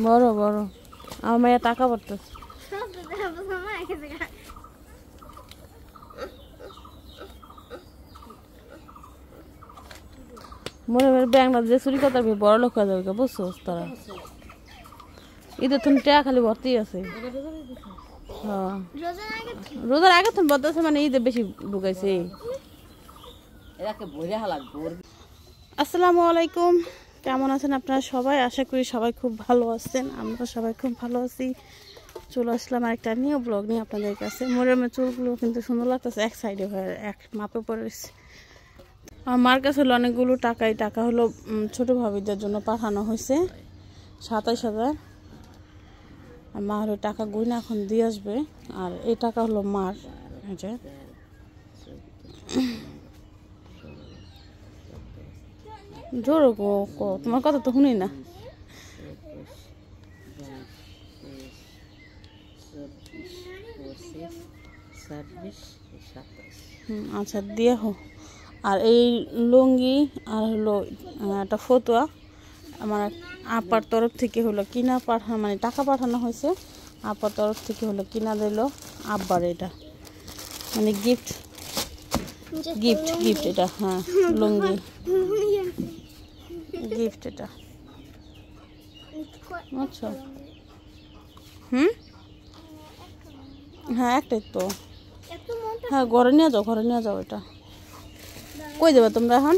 বড় বড় আমার মেয়ে টাকা পড়তেছে মনে মনে ব্যাংক যে চুরি কথা বড় লোক হয়ে যাবে বুঝছো তারা ঈদের তুমি টাকা খালি ভর্তি আছে হ্যাঁ রোজার আগে তুমি বলতেছে মানে ঈদে বেশি ঢুকাইছে আসসালামু আলাইকুম কেমন আছেন আপনারা সবাই আশা করি সবাই খুব ভালো আছেন আমরা সবাই খুব ভালো আছি চলে আসলাম আরেকটা নিউ ব্লগ নিয়ে আপনাদের কাছে মরিয়মের চুলগুলো কিন্তু সুন্দর লাগতেছে এক সাইডে হয়ে এক মাপে পড়েছে আমার কাছে হলো অনেকগুলো টাকা হলো ছোট ভাবিদের জন্য পাঠানো হয়েছে ২৭,০০০ মা হলো টাকা গুইনা এখন দিয়ে আসবে আর এই টাকা হলো মার জোর তোমার কথা তো শুনি না আচ্ছা দিয়ে হো আর এই লুঙ্গি আর হলো একটা ফতুয়া আমার আপার তরফ থেকে হলো কিনা মানে টাকা পাঠানো হয়েছে আপার তরফ থেকে হলো কিনা দিল আব্বার এটা মানে গিফট এটা হ্যাঁ লুঙ্গি গিফট এটা আচ্ছা হ্যাঁ একটাই তো হ্যাঁ ঘরে নিয়ে যাও এটা কই যাবে তোমরা এখন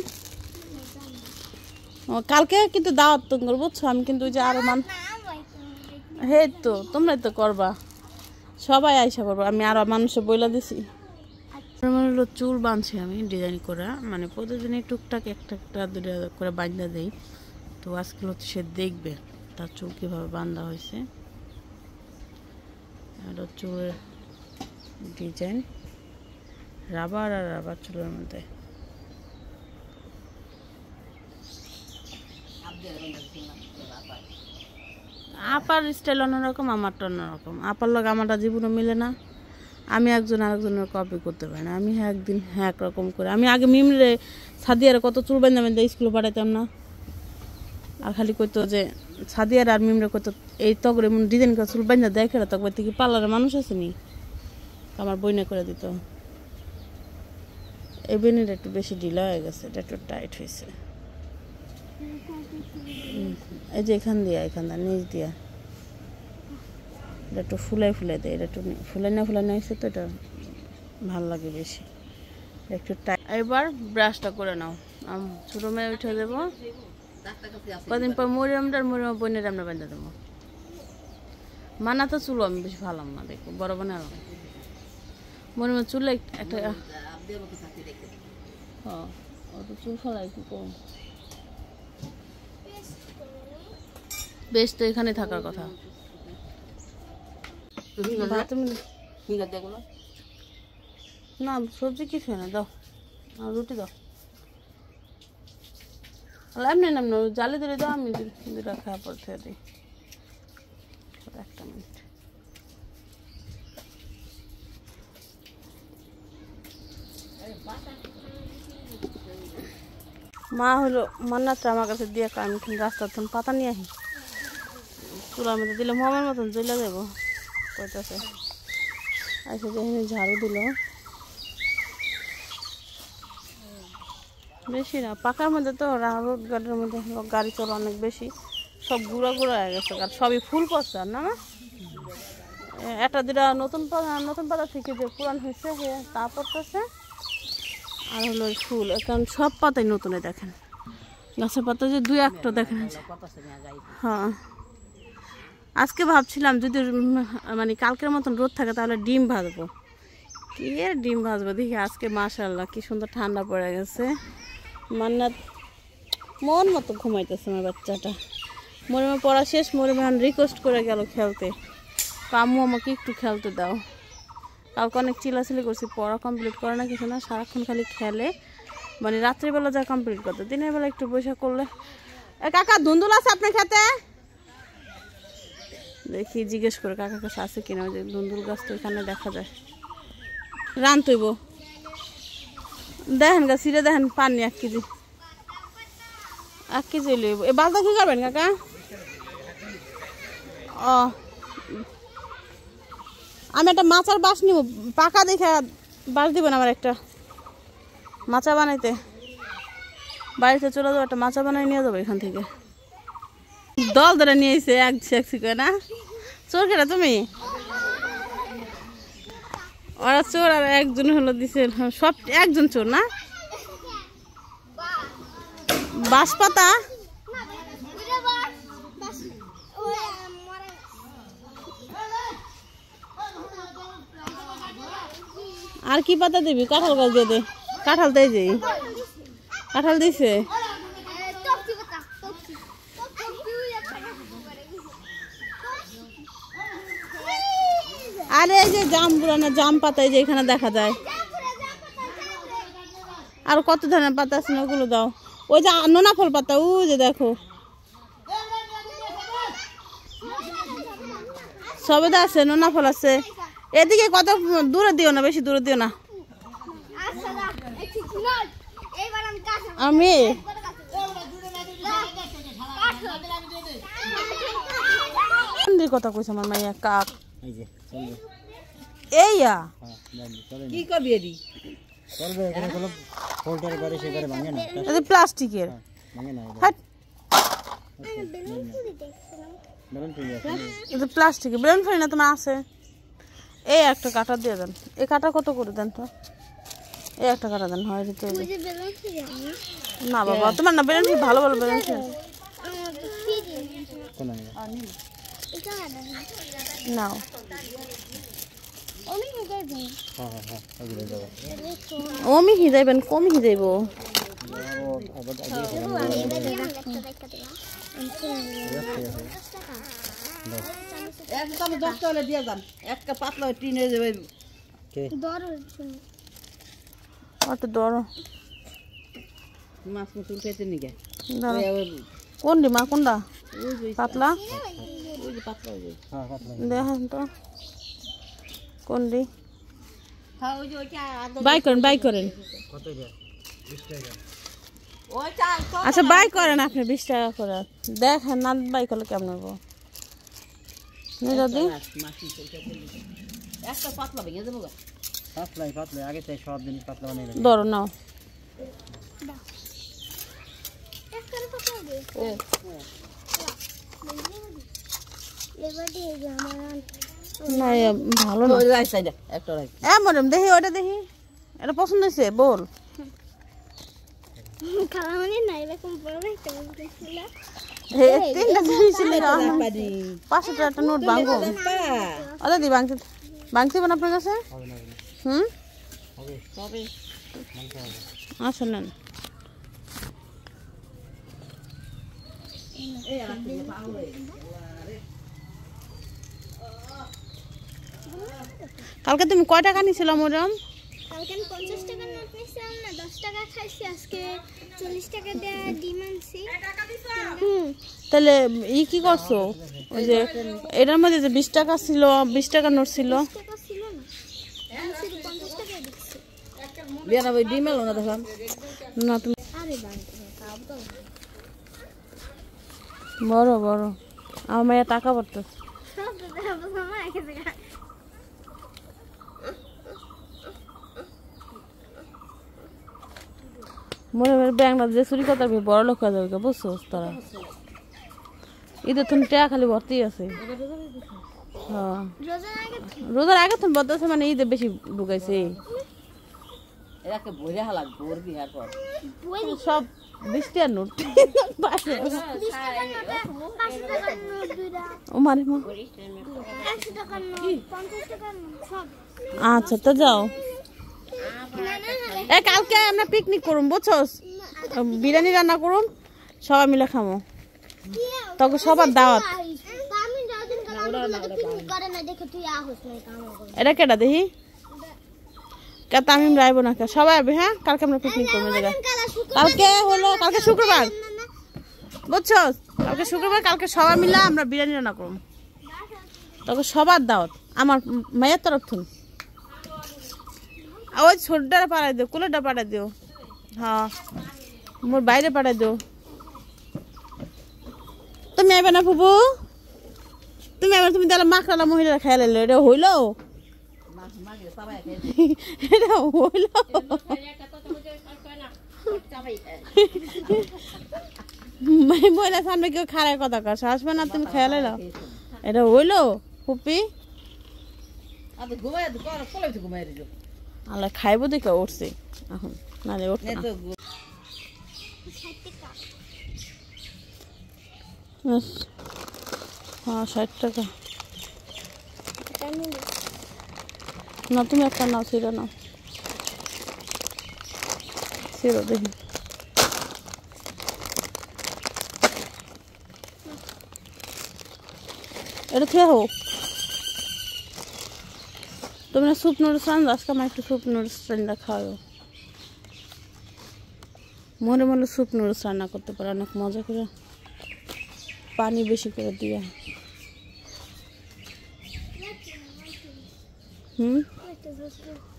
কালকে কিন্তু দাওয়াত তো বুঝছো আমি কিন্তু ওই যে আরো হে তো তোমরাই তো করবা সবাই আইসা করবো আমি আরো মানুষে বইলা দিছি হলো চুল বাঁধছি আমি ডিজাইন করা মানে প্রতিদিনই টুকটাক একটা দুটা করে বাঁধা দেই তো আজকে হচ্ছে সে দেখবে তার চুল কিভাবে বাঁধা হয়েছে চুলের ডিজাইন রাবার চুলের মধ্যে আপার স্টাইল অন্যরকম আমারটা অন্যরকম আপার লোক আমারটা জীবনে মিলে না আমি একজন আরেকজনের কপি করতে পারি না আমি একদিন একরকম করে আমি আগে মিমরে সাদিয়ার কত চুল বান্ধা স্কুলে পাঠাইতাম না আর খালি কইতো যে সাদিয়ার আর মিমরে কইতো এই তগরে ডিজাইন করে চুল বান্ধা দেখে তখন থেকে পার্লারের মানুষ আছে নি আমার বইনে করে দিত এই বেনিটা একটু বেশি ঢিলা হয়ে গেছে এটা একটু টাইট হয়েছে এই যে এখান দিয়া নিচ দিয়া এটা একটু ফুলাই দেয় এটা একটু ফুলানো হয়েছে তো এটা ভালো লাগে বেশি একটু টাইট এবার ব্রাশটা করে নাও ছোটো মেয়ে উঠে দেবো কদিন পর মরিয়ম বোনের আমরা বেঁধে দেবো মানা তো চুলো আমি বেশি ভালো না দেখো বড় বানালাম মরিয়মের চুলে একটা অত চুল ফেলাই কি কম বেশ তো এখানে থাকার কথা না সবজি কিছু না দাও রুটি দাও এমনি জালি দিলে দাও আমি দুটা খাওয়া পড়তে দিই একটা মিনিট মা হলো মান্নাতটা আমার কাছে দিয়ে আমি রাস্তার তখন পাতা নিয়ে আসি চুলার মধ্যে দিলে মোমের মতন জ্বলে যাবো কইতাছে আচ্ছা যেখানে ঝাড়ু দিল বেশি না পাকার মধ্যে তো রোড গাড়ির মধ্যে গাড়ি চলা অনেক বেশি সব গুঁড়া হয়ে গেছে আর সবই ফুল পড়ছে না একটা দুটা নতুন পাতা থেকে যে পুরান হয়েছে তা পড়তেছে আর হলো ফুল কারণ সব পাতাই নতুনে দেখেন গাছের পাতা যে দুই একটা দেখেন হ্যাঁ আজকে ভাবছিলাম যদি মানে কালকের মতন রোদ থাকে তাহলে ডিম ভাজবো কি এর ডিম ভাজবো দেখি আজকে মাশাআল্লাহ কি সুন্দর ঠান্ডা পড়ে গেছে মান্নাত মন মতো ঘুমাইতেছে আমার বাচ্চাটা মরিমা পড়া শেষ মরিমা রিকোয়েস্ট করে গেল খেলতে আম্মু আমাকে একটু খেলতে দাও কালকে অনেক চিলাচিলি করছি পড়া কমপ্লিট করে না কিছু না সারাক্ষণ খালি খেলে মানে রাত্রিবেলা যা কমপ্লিট করতে দিনের বেলা একটু বসে করলে কাকা ধুন্দুল আছে আপনার খেতে দেখি জিজ্ঞেস করে কাকার কাছে আছে কিনা ওই যে ধুন্দুল গাছ তো এখানে দেখা যায় রান তৈব দেখেন গা সিরে দেখেন পানি 1 কেজি 1 কেজি লইব এ বালদা কি করবেন কাকা ও আমি একটা মাছের বাস নিব পাকা দেখে বাস দিবেন আমার একটা মাচা বানাইতে বাড়িতে চলে যাবো একটা মাচা বানাই নিয়ে যাবো এখান থেকে দল ধরে নিয়ে এসে এক করে না চোর কেটা তুমি ওরা চোর আর একজন হলো দিছে সব একজন চোর না বাঁশ পাতা আর কি পাতা দিবি কাঁঠাল গাছ দিয়ে দে কাঁঠাল দেই যে কাঁঠাল দিছে আরে এই যে জাম পুরানো জাম পাতা এই যে এখানে দেখা যায় আর কত ধরনের পাতা আছে না ওগুলো দাও ওই যে নোনা ফল পাতা ওই যে দেখো সবেদা আছে নোনা ফল আছে এদিকে কত দূরে দিও না বেশি দূরে দিও না আমি কথা কইছে আমার মাইয়া কাক এইয়া কি করবি এদি চলবে এখানে কোনো ফোল্ডার করে সেখানে ভাঙে না এটা প্লাস্টিকের ভাঙে না এটা প্লাস্টিকের ব্রেন ফ্রি না তোমার আছে এই একটা কাটা দিয়ে দেন এই কাটা কত করে দেন তো এই একটা কাটা দেন হয় দিতে না বাবা তোমার না ব্রেন ফ্রি ভালো ভালো ব্রেন ফ্রি নাও ওমি হিজাইবেন কম হিজাইব কোন ডিমা কোনটা পাতলা দেখেন তো কোন দি বাই করেন আচ্ছা বাই করেন আপনি 20 টাকা করে দেখেন না বাই করলে কেমন হবো যদি একটা পাতলা ভেঙে দেবো পাতলা আগে চাই সব জিনিস পাতলা বানিয়ে ধরো নাও না ভালো না ম্যাডাম দেখি ওটা দেখি এটা পছন্দ হয়েছে বল একটা নোট ভাঙবো আচ্ছা দি ভাঙতে পারেন আপনার কাছে আসুন নেন কালকে তুমি কয় টাকা নিয়েছিলাম ম্যাডাম কালকে 50 টাকা নোট নিছিলাম না 10 টাকা খাইছি আজকে 40 টাকা দিয়ে ডিম আনছি তাহলে ই কি করছো ওই যে এটার মধ্যে যে 20 টাকা ছিল 20 টাকা নোট ছিল 20 টাকা ছিল না আমি শুধু 50 টাকা দিছি বিয়ানা ভাই ডিম এলো না দেখলাম না তুমি আরে বাবা কাব তো বড় বড় আমার মায়ের টাকা পড়তো সব দেবো সময় এসে গেছে মনে হয় বাংলাদেশে চুরি করতে বড় লোক হয়ে যাবে বুঝছো তারা ঈদের তুমি টাকা খালি ভর্তি আছে হ্যাঁ রোজার আগে তুমি বলতেছে মানে ঈদে বেশি ঢুকাইছে সব 20 টাকার নোট আচ্ছা তো যাও কালকে আমরা পিকনিক করুম বুঝছো বিরিয়ানি রান্না করুম সবাই মিলে খামো তখন সবার দাওয়াত এটা কেটা দেখি তামিম রাইব না সবাই আসবে হ্যাঁ কালকে আমরা পিকনিক করবো জায়গা কালকে হলো কালকে শুক্রবার বুঝছো কালকে শুক্রবার কালকে সবাই মিলে আমরা বিরিয়ানি রান্না করবো তখন সবার দাওয়াত আমার মায়ের তরফ থেকে ওই ছোটটা পাঠাই দিও কুলেরটা পাঠাই দিও হ্যাঁ মোর বাইরে পাঠাই দিও তুমি আইবে না ফুবু তুমি আবার তুমি তাহলে মাখরালা মহিলা খেয়াল এলো এটা হইল এটা হইল মহিলা সামনে কেউ খারাপ কথা কর আসবে না তুমি খেয়াল এলো এটা হইল ফুপি আল্লাহ খাইব দেখে উঠছে এখন নালে উঠছে না। হ্যাঁ 60 টাকা না তুমি একটা নাও সিরা নাও সিরা দেখি এটা খেয়ে হোক তুমি না স্যুপ নুডলস রান্না আজকে আমার একটু স্যুপ নুডলস রান্না খাওয়াও মনে মনে স্যুপ নুডলস রান্না করতে পারে অনেক মজা করে পানি বেশি করে দিয়া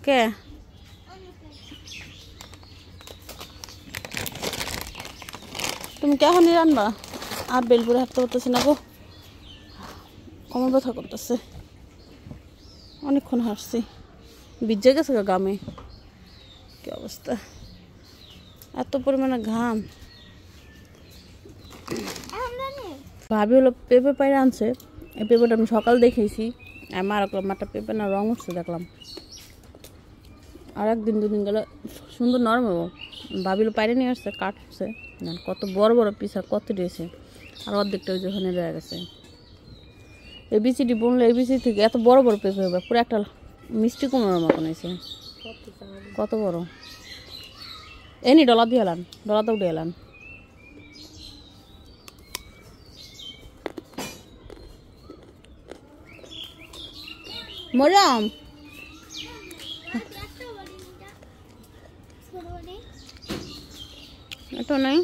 কে তুমি কেখনই রান্না আর বেলপুরে হাঁটতে পারতেছি না গো কোমর ব্যথা করতেছে অনেকক্ষণ হাঁটছি ভিজে গেছে গামে কি অবস্থা এত পরিমাণে ঘাম ভাবি হলো পেঁপে পাইরে আনছে এই পেঁপেটা আমি সকাল দেখেছি আমার একটা পেঁপে না রং উঠছে দেখলাম আর একদিন দুদিন গেলে সুন্দর নরম হবো ভাবিলো পাইরে নিয়ে আসছে কাটছে কত বড় বড় পিস আর কত দিয়েছে আর অর্ধেকটা ওই যে ওখানে রয়ে গেছে এই বিচিটি বুনলে এই বিচি থেকে এত বড় বড় পেঁপে হবে পুরো একটা মিষ্টি কুমড়োর মতন হয়েছে কত বড় এনি ডলা দিয়ে এলাম ডলাতে উঠে এলাম মরিয়াম এটা নাই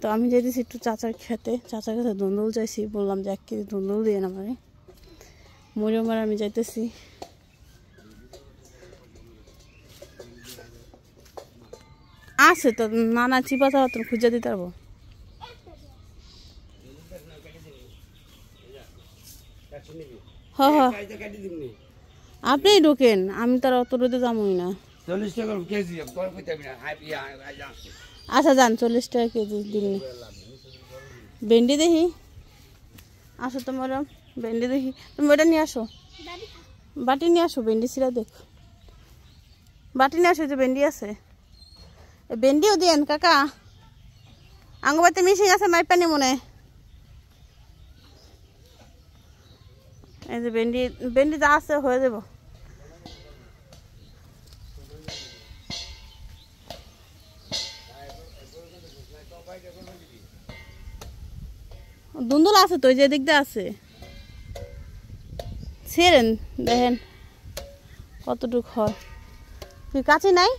তো আমি যেতেছি একটু চাচার খেতে চাচার কাছে ধুন্দুল চাইছি বললাম যে 1 কেজি ধুন্দুল দিয়ে না মানে মরিয়ম আর আমি যাইতেছি আছে তো নানা চিপা চাওয়া তো খুঁজে দিতে পারবো হ্যাঁ হ্যাঁ আপনি ঢোকেন আমি তার অত রোদে যাবই না 40 টাকা কেজি আচ্ছা যান 40 টাকা কেজি দিন ভেন্ডি দেখি আসো তোমার ভেন্ডি দেখি তুমি ওটা নিয়ে আসো বাটি নিয়ে আসো ভেন্ডি সিরা দেখ বাটি নিয়ে আসো যে ভেন্ডি আছে ভেন্ডিও দেন কাকা আঙ্গবাতে মিশিং আছে মাই পানি মনে এই যে ভেন্ডি ভেন্ডি যা আছে হয়ে যাব দুন্দুল আছে তো যে দিক দিয়ে আছে ছেড়েন দেখেন কতটুক হয় কি কাছে নাই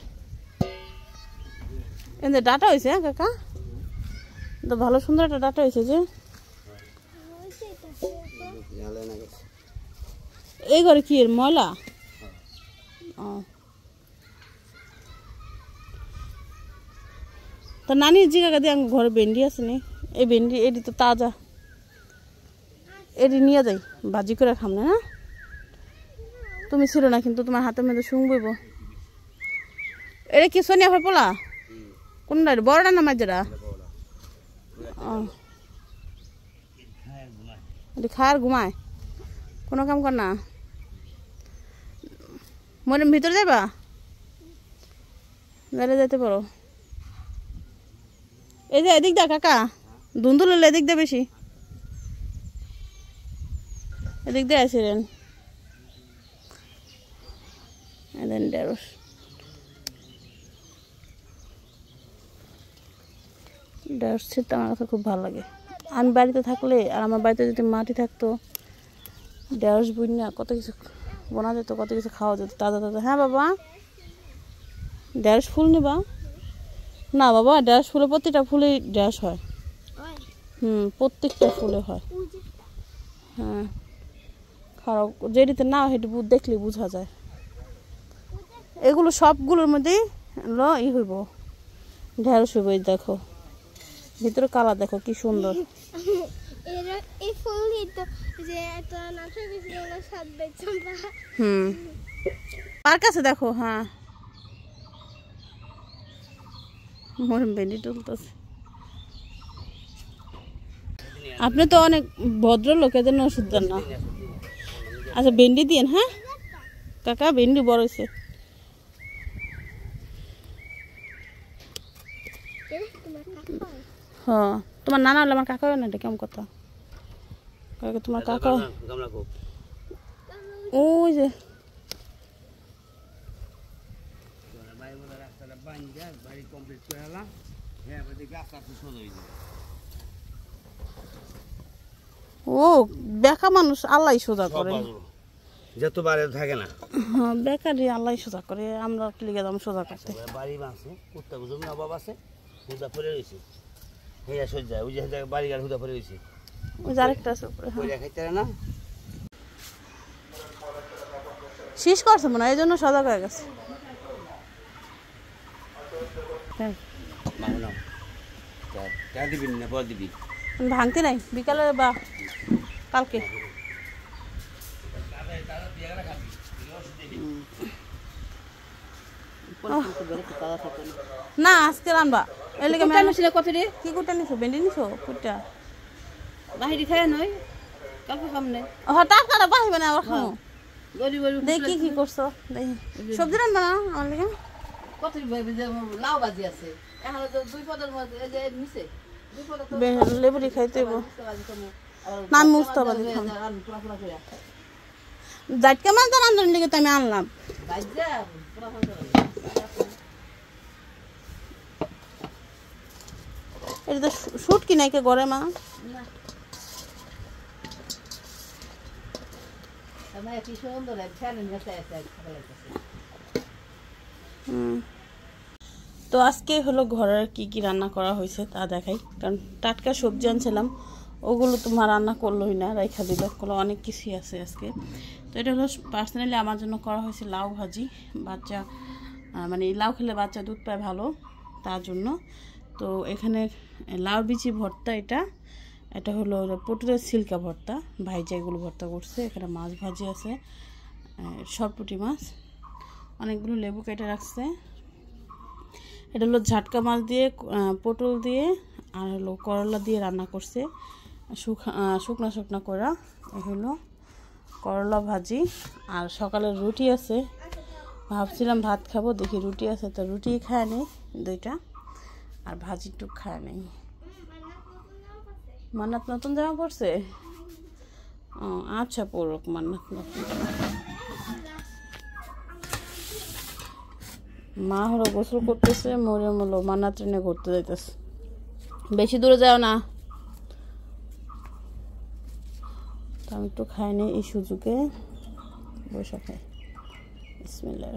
এতে ডাটা হয়েছে কাকা তো ভালো সুন্দর একটা ডাটা হয়েছে যে এই ঘরে কি এর ময়লা তা নানির জিগা দিয়ে ঘরে ভেন্ডি আছে নি এই ভেন্ডি এটি তো তাজা এটি নিয়ে যাই ভাজি করে খাম না তুমি ছিল না কিন্তু তোমার হাতের মধ্যে শুনবইব এটা কি সোনিয়া ভাই পোলা কোনটা বড়টা না মাঝেরা খায় ঘুমায় কোনো কাম কর না মনে ভিতরে যাবা গাড়ি যেতে পারো এই যে এদিক দা কাকা ধুন্দুল হলে এদিক দা বেশি এদিক দিয়ে আসিলেন ঢেঁড়স ঢেঁড়স ছিঁড়তে আমার কাছে খুব ভালো লাগে আমি বাড়িতে থাকলে আর আমার বাড়িতে যদি মাটি থাকতো ঢেঁড়স বুঝনা কত কিছু বোনা যেত কত কিছু খাওয়া যেত তাজা তাজা হ্যাঁ বাবা ঢেঁড়স ফুল নিবা না বাবা ঢেঁড়স ফুলে প্রত্যেকটা ফুলেই ঢেঁড়স হয় প্রত্যেকটা ফুলে হয় হ্যাঁ খারাপ যেটিতে না সেটি দেখলে বোঝা যায় এগুলো সবগুলোর মধ্যেই ই হইব ঢেঁড়স হইব দেখো ভিতরে কালার দেখো কি সুন্দর। এই ফুলই তো যে এত নাটক ছিল সাদবে চম্পা। আর কাছে দেখো। হ্যাঁ মোর ভেন্ডি তুলতেছে। আপনি তো অনেক ভদ্র লোক, এদের ওষুধ দেন না। আচ্ছা ভেন্ডি দিন। হ্যাঁ কাকা ভেন্ডি বড় হয়েছে। হ্যাঁ তোমার নানা হলে আমার কাকা হয় না, এটা কেমন কথা? তোমার কাকা ওই যে ও বেকা মানুষ আল্লাহ সোজা করে, যত বারে থাকে না। হ্যাঁ বেকারি আল্লাহ সোজা করে, আমরা লিগে দাম সোজা করতে। বাড়ি আছে কুত্তা বুঝুন না বাবা আছে, হুদা পরে রয়েছে। হেয়া সজ্জা ওই যে বাড়ি গাড়ি হুদা পরে রয়েছে, ওই যে আরেকটা আছে উপরে। কইরা খাইতে না শীষ করছে মনে হয়, এই জন্য সজাগ হয়ে গেছে। হ্যাঁ দিবি না পর দিবি, ভাঙতে নাই বিকালে বা কালকে। না আজকে রানবা এলাকা মেশিনে কত রে কি কুটা নিছো? ভেন্ডি নিছো কুটা বাহিরি খায় নয় কালকে সামনে হঠাৎ কাটা বাহিবে না আবার খামো। দেখি কি করছো, দেখি সবজি রান্না না আমার লেগে। কত লাউ ভাজি আছে এখন দুই পদের মধ্যে এই যে নিচে দুই পদ লেবুরি খাইতে না আমি মুস্তাবাদি খাম। জাটকা মাছ তো রান্নার লেগে তো আমি আনলাম। এটা তো শুট কি নাই কে ঘরে মা? তো আজকে হলো ঘরের কি কি রান্না করা হয়েছে তা দেখাই, কারণ টাটকা সবজি আনছিলাম ওগুলো তোমার রান্না করলোই না, রাইখা দিল, অনেক কিছুই আছে আজকে। তো এটা হলো পার্সোনালি আমার জন্য করা হয়েছে লাউ ভাজি। বাচ্চা মানে লাউ খেলে বাচ্চা দুধ পায় ভালো, তার জন্য। তো এখানে লাউ বিচি ভর্তা, এটা হলো পটলের সিল্কা ভর্তা, ভাইজা এগুলো ভর্তা করছে। এখানে মাছ ভাজি আছে, সরপুঁটি মাছ, অনেকগুলো লেবু কেটে রাখছে। এটা হলো ঝাটকা মাছ দিয়ে পটল দিয়ে আর হলো করলা দিয়ে রান্না করছে, শুকনা শুকনা করা। এ হলো করলা ভাজি। আর সকালের রুটি আছে, ভাবছিলাম ভাত খাবো, দেখি রুটি আছে তো রুটি খায় নেই দুইটা, আর ভাজি টুক খায় নেই। মান্নাত নতুন জামা পড়ছে? ও আচ্ছা পড়ুক মান্নাত নতুন। মা হলো গোসল করতেছে, মরিয়ম হলো মান্নাত ট্রেনে ঘুরতে যাইতেছে। বেশি দূরে যাও না। তো আমি একটু খাই নি এই সুযোগে, বসে খাই। বিসমিল্লাহ।